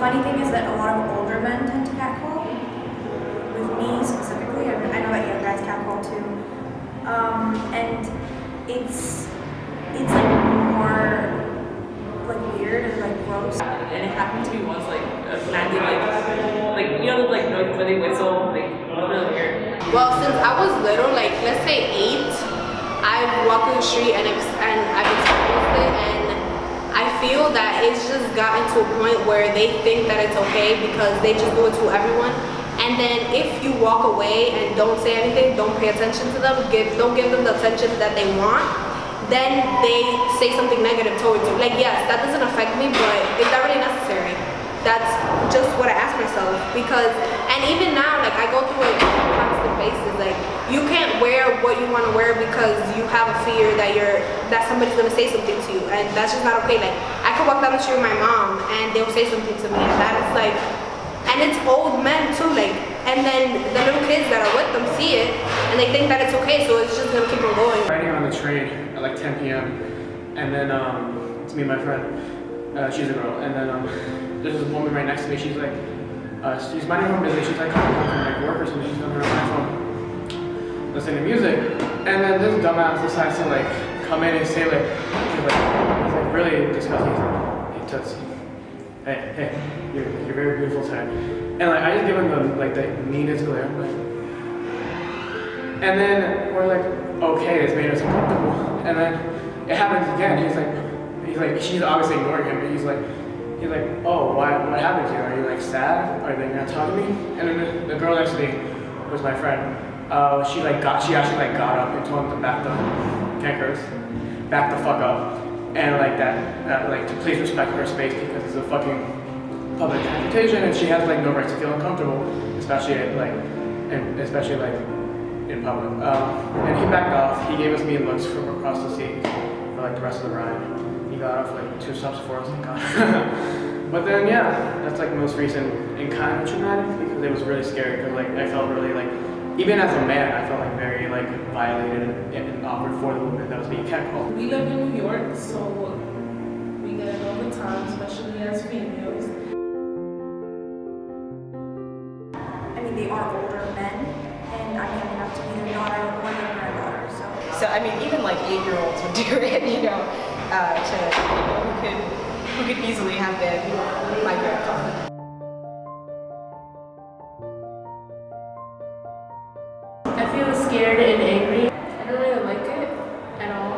funny thing is that a lot of older men tend to catcall. With me specifically, I know that young guys catcall too. And it's like more like weird and like gross. And it happened to me once, like I did like you know like noise when they whistle, like really weird. Well, since I was little, like let's say 8, I've walked in the street and I've experienced it, and I feel that it's just gotten to a point where they think that it's okay because they just do it to everyone. And then if you walk away and don't say anything, don't pay attention to them, don't give them the attention that they want, then they say something negative towards you. Like, yes, that doesn't affect me, but is that really necessary? That's just what I ask myself. Because, and even now, like, I go through it on a constant basis. Like, you can't wear what you want to wear because you have a fear that somebody's gonna say something to you, and that's just not okay. Like, I could walk down the street with my mom and they'll say something to me, and that is like, and it's old men too, like, and then the little kids that are with them see it and they think that it's okay, so it's just gonna keep on going. Riding on the train at like 10 p.m. and then it's me and my friend, she's a girl, and then there's this woman right next to me. She's like, she's minding her own business. She's like coming home from like work or something. She's on her iPhone listening to music, and then this dumbass decides to like come in and say like, he's like really disgusting. He's like, hey Toots, hey, you're very beautiful tonight. And like I just give him the meanest glare, like, and then we're like, okay, this made us uncomfortable. And then it happens again. He's like, she's obviously ignoring him, but he's like, oh, what happened to you? Are you like sad? Are they not talking to me? And then the girl next to me was my friend. She actually got up and told him to back the fuck up, and like that like to please respect her space because it's a fucking public transportation and she has like no right to feel uncomfortable, especially in public. And he backed off. He gave us mean looks from across the seat for like the rest of the ride. He got off like 2 stops before us, thank God. But then yeah, that's like the most recent and kind of traumatic because it was really scary because like I felt really like, even as a man, I felt like very like violated and awkward for the woman that was being catcalled. We live in New York, so we get it all the time, especially as females. I mean, they are older men, and I'm young enough to be their daughter or their granddaughter, so. So I mean, even like 8-year-olds would do it, you know, to people who could easily have been my grandfather. I feel scared and angry. I don't really like it at all.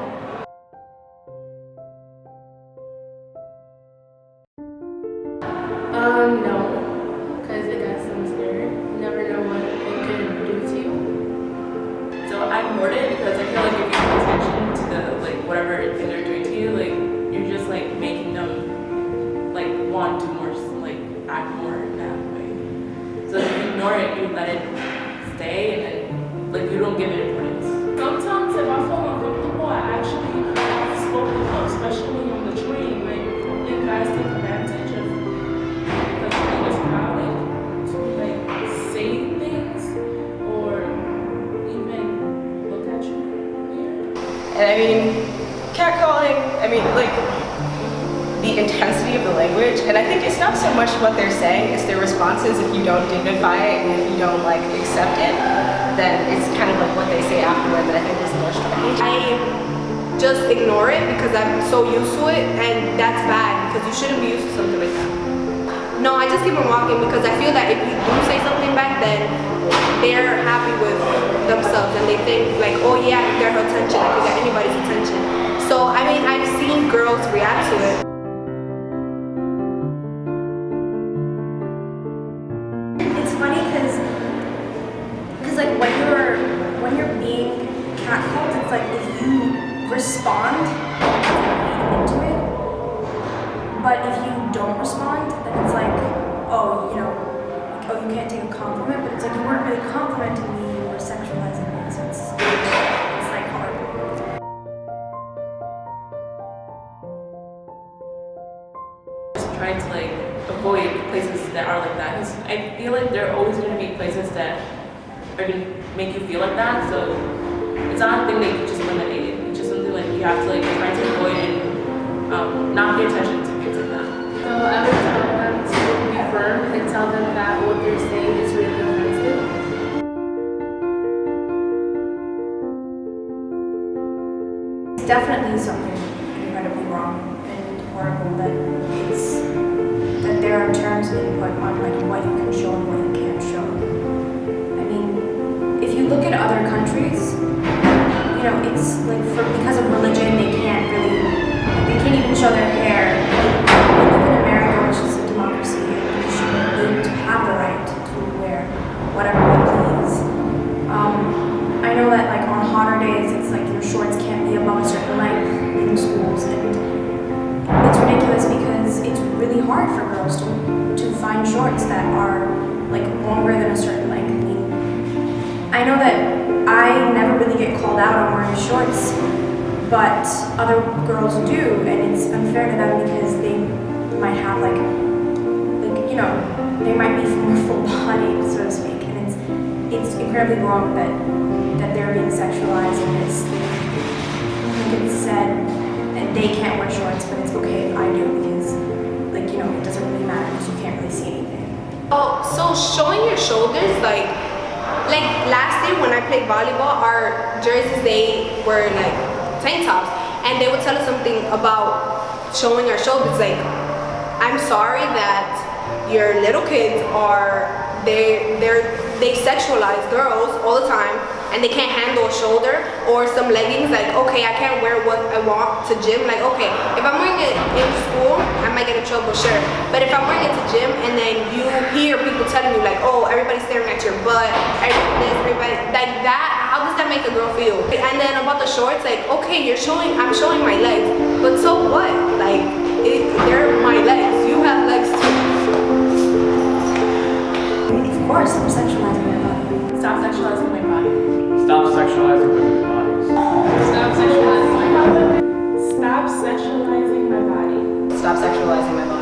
No, because it got some scary. You never know what it could do to you. So I ignored it because I feel like if you pay attention to the like whatever thing they're doing to you, like you're just like making them like want to more like act more that way. So if you ignore it, you let it stay, and then like you don't give it importance. Sometimes if I feel uncomfortable, I actually have spoken up, especially on the train. Like, I think guys take advantage of the train is crowded to like say things or even look at you weird. And I mean, catcalling, I mean, like, the intensity of the language, and I think it's not so much what they're saying, it's their responses. If you don't dignify it and if you don't like accept it, then it's kind of like what they say afterward that I think is the most striking. I just ignore it because I'm so used to it, and that's bad because you shouldn't be used to something like that. No, I just keep on walking because I feel that if you do say something back, then they're happy with themselves and they think like, oh yeah, I can get her attention, I can get anybody's attention. So I mean, I've seen girls react to it. It's funny because like when you're being catcalled, it's like if you respond into it, but if you don't respond, then it's like, oh, you know, like, oh, you can't take a compliment, but it's like you weren't really complimenting me, you were sexualizing me, so it's like hard. Trying to like avoid places that are like that, because I feel like there are always going to be places that are going to make you feel like that. So it's not a thing that you just eliminate. It's just something like you have to like try to avoid and not pay attention to things like that. So every time I'm firm and tell them that what they're saying is really offensive? It's definitely something incredibly wrong and horrible that there are terms being put on like what you can show and what you can't show. I mean, if you look at other countries, you know, it's like because of religion they can't even show their hair. We live in America, which is a democracy, and we should be able to have the right to wear whatever we please. I know that like on hotter days, it's like your shorts can't be above a certain length in schools, and it's ridiculous because it's really hard for girls to find shorts that are like longer than a certain length. I mean, I know that I never really get called out on wearing shorts, but other girls do, and it's unfair to them because they might have like you know, they might be more full bodied, so to speak, and it's incredibly wrong that they're being sexualized, and it's said and they can't wear shorts, but it's okay if I do because like, you know, it doesn't really matter because you can't really see anything. Oh, so showing your shoulders, like last year when I played volleyball, our jerseys, they were like tank tops, and they would tell us something about showing our shoulders. Like, I'm sorry that your little kids are they sexualize girls all the time, and they can't handle a shoulder or some leggings. Like, okay, I can't wear what I want to gym. Like, okay, if I'm wearing it in school, I might get in trouble, sure. But if I'm wearing it to gym, and then you hear people telling you like, oh, everybody's staring at your butt, everybody like that, how does that make a girl feel? And then about the shorts, like, okay, I'm showing my legs, but so what? Like, they're my legs. You have legs too. Of course, I'm sexualizing my body. Stop sexualizing my body. Stop sexualizing women's bodies. Stop sexualizing my body. Stop sexualizing my body. Stop sexualizing my body.